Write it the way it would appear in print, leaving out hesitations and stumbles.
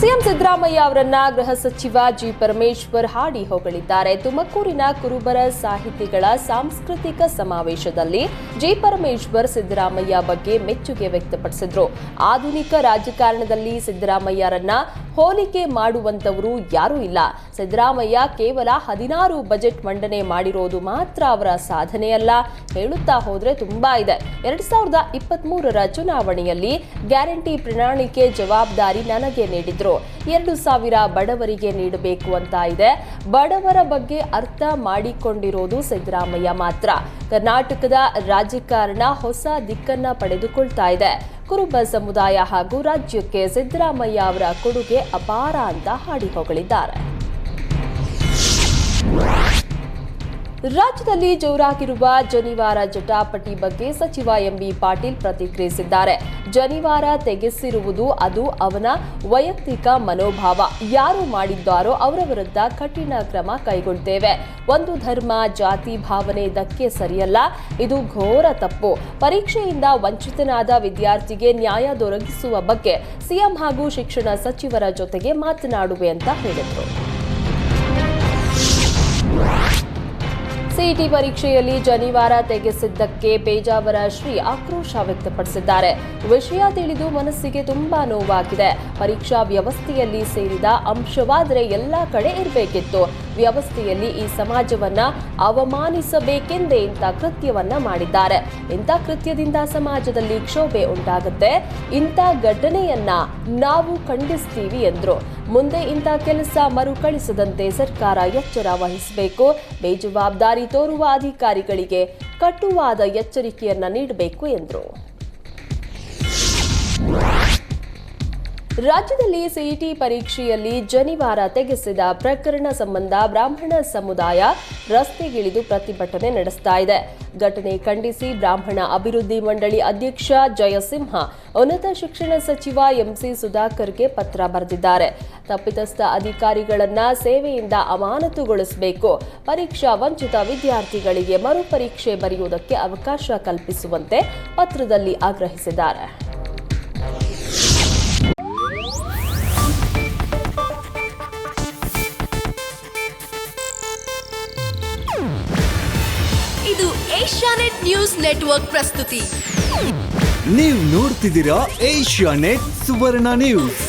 CM Siddaramaiah ಅವರನ್ನ ಗೃಹ ಸಚಿವ ಜಿ ಪರಮೇಶ್ವರ್ ಹಾಡಿ ಹೊಗಳಿದ್ದಾರೆ. ತುಮಕೂರಿನ ಕುರುಬರ ಸಾಹಿತಿಗಳ ಸಾಂಸ್ಕೃತಿಕ ಸಮಾವೇಶದಲ್ಲಿ ಜಿ ಪರಮೇಶ್ವರ್ ಸಿದ್ದರಾಮಯ್ಯ ಬಗ್ಗೆ ಮೆಚ್ಚುಗೆ ವ್ಯಕ್ತಪಡಿಸಿದ್ರು. ಆಧುನಿಕ ರಾಜಕಾರಣದಲ್ಲಿ ಸಿದ್ದರಾಮಯ್ಯರನ್ನ ಹೋಲಿಕೆ ಮಾಡುವಂತವರು ಯಾರೂ ಇಲ್ಲ. ಸಿದ್ದರಾಮಯ್ಯ ಕೇವಲ 16 ಬಜೆಟ್ ಮಂಡನೆ ಮಾಡಿರೋದು ಮಾತ್ರ ಅವರ ಸಾಧನೆಯಲ್ಲ, ಹೇಳುತ್ತಾ ಹೋದ್ರೆ ತುಂಬಾ ಇದೆ. 2023ರ ಚುನಾವಣೆಯಲ್ಲಿ ಗ್ಯಾರಂಟಿ ಪ್ರಣಾಳಿಕೆ ಜವಾಬ್ದಾರಿ ನನಗೆ ನೀಡಿದ್ರು. 2,000 ಬಡವರಿಗೆ ನೀಡಬೇಕು ಅಂತ ಇದೆ. ಬಡವರ ಬಗ್ಗೆ ಅರ್ಥ ಮಾಡಿಕೊಂಡಿರೋದು ಸಿದ್ದರಾಮಯ್ಯ ಮಾತ್ರ. ಕರ್ನಾಟಕದ ರಾಜಕಾರಣ ಹೊಸ ದಿಕ್ಕನ್ನ ಪಡೆದುಕೊಳ್ತಾ ಇದೆ. ಕುರುಬ ಸಮುದಾಯ ಹಾಗೂ ರಾಜ್ಯಕ್ಕೆ ಸಿದ್ದರಾಮಯ್ಯ ಅವರ ಕೊಡುಗೆ ಅಪಾರ ಅಂತ ಹಾಡಿ ಹೊಗಳಿದ್ದಾರೆ. ರಾಜ್ಯದಲ್ಲಿ ಜೋರಾಗಿರುವ ಜನಿವಾರ ಜಟಾಪಟಿ ಬಗ್ಗೆ ಸಚಿವ ಎಂಬಿ ಪಾಟೀಲ್ ಪ್ರತಿಕ್ರಿಯಿಸಿದ್ದಾರೆ. ಜನಿವಾರ ತೆಗೆಸಿರುವುದು ಅದು ಅವನ ವೈಯಕ್ತಿಕ ಮನೋಭಾವ. ಯಾರು ಮಾಡಿದ್ದಾರೋ ಅವರ ವಿರುದ್ಧ ಕಠಿಣ ಕ್ರಮ ಕೈಗೊಳ್ಳುತ್ತೇವೆ. ಒಂದು ಧರ್ಮ ಜಾತಿ ಭಾವನೆ ಧಕ್ಕೆ ಸರಿಯಲ್ಲ, ಇದು ಘೋರ ತಪ್ಪು. ಪರೀಕ್ಷೆಯಿಂದ ವಂಚಿತನಾದ ವಿದ್ಯಾರ್ಥಿಗೆ ನ್ಯಾಯ ದೊರಕಿಸುವ ಬಗ್ಗೆ ಸಿಎಂ ಹಾಗೂ ಶಿಕ್ಷಣ ಸಚಿವರ ಜೊತೆಗೆ ಮಾತನಾಡುವೆ ಅಂತ ಹೇಳಿದರು. ಸಿಇಟಿ ಪರೀಕ್ಷೆಯಲ್ಲಿ ಜನಿವಾರ ತೆಗೆಸಿದ್ದಕ್ಕೆ ಪೇಜಾವರ ಶ್ರೀ ಆಕ್ರೋಶ ವ್ಯಕ್ತಪಡಿಸಿದ್ದಾರೆ. ವಿಷಯ ತಿಳಿದು ಮನಸ್ಸಿಗೆ ತುಂಬಾ ನೋವಾಗಿದೆ. ಪರೀಕ್ಷಾ ವ್ಯವಸ್ಥೆಯಲ್ಲಿ ಸೇರಿದ ಅಂಶವಾದರೆ ಎಲ್ಲ ಕಡೆ ಇರಬೇಕಿತ್ತು. ವ್ಯವಸ್ಥೆಯಲ್ಲಿ ಈ ಸಮಾಜವನ್ನ ಅವಮಾನಿಸಬೇಕೆಂದೇ ಇಂಥ ಕೃತ್ಯವನ್ನ ಮಾಡಿದ್ದಾರೆ. ಇಂಥ ಕೃತ್ಯದಿಂದ ಸಮಾಜದಲ್ಲಿ ಕ್ಷೋಭೆ ಉಂಟಾಗುತ್ತೆ. ಇಂಥ ಘಟನೆಯನ್ನ ನಾವು ಖಂಡಿಸ್ತೀವಿ ಎಂದ್ರು. ಮುಂದೆ ಇಂಥ ಕೆಲಸ ಮರುಕಳಿಸದಂತೆ ಸರ್ಕಾರ ಎಚ್ಚರ ವಹಿಸಬೇಕು. ಬೇಜವಾಬ್ದಾರಿ ತೋರುವ ಅಧಿಕಾರಿಗಳಿಗೆ ಕಟುವಾದ ಎಚ್ಚರಿಕೆಯನ್ನ ನೀಡಬೇಕು ಎಂದರು. ರಾಜ್ಯದಲ್ಲಿ ಸಿಇಟಿ ಪರೀಕ್ಷೆಯಲ್ಲಿ ಜನಿವಾರ ತೆಗೆಸಿದ ಪ್ರಕರಣ ಸಂಬಂಧ ಬ್ರಾಹ್ಮಣ ಸಮುದಾಯ ರಸ್ತೆಗಿಳಿದು ಪ್ರತಿಭಟನೆ ನಡೆಸ್ತಾ ಇದೆ. ಘಟನೆ ಖಂಡಿಸಿ ಬ್ರಾಹ್ಮಣ ಅಭಿವೃದ್ಧಿ ಮಂಡಳಿ ಅಧ್ಯಕ್ಷ ಜಯಸಿಂಹ ಉನ್ನತ ಶಿಕ್ಷಣ ಸಚಿವ ಎಂಸಿ ಸುಧಾಕರ್ಗೆ ಪತ್ರ ಬರೆದಿದ್ದಾರೆ. ತಪ್ಪಿತಸ್ಥ ಅಧಿಕಾರಿಗಳನ್ನ ಸೇವೆಯಿಂದ ಅಮಾನತುಗೊಳಿಸಬೇಕು. ಪರೀಕ್ಷಾ ವಂಚಿತ ವಿದ್ಯಾರ್ಥಿಗಳಿಗೆ ಮರುಪರೀಕ್ಷೆ ಬರೆಯುವುದಕ್ಕೆ ಅವಕಾಶ ಕಲ್ಪಿಸುವಂತೆ ಪತ್ರದಲ್ಲಿ ಆಗ್ರಹಿಸಿದ್ದಾರೆ. ಇದು ಏಷ್ಯಾನೆಟ್ ನ್ಯೂಸ್ ನೆಟ್ವರ್ಕ್ ಪ್ರಸ್ತುತಿ. ನೀವು ನೋಡ್ತಿದ್ದೀರಾ ಏಷ್ಯಾನೆಟ್ ಸುವರ್ಣ ನ್ಯೂಸ್.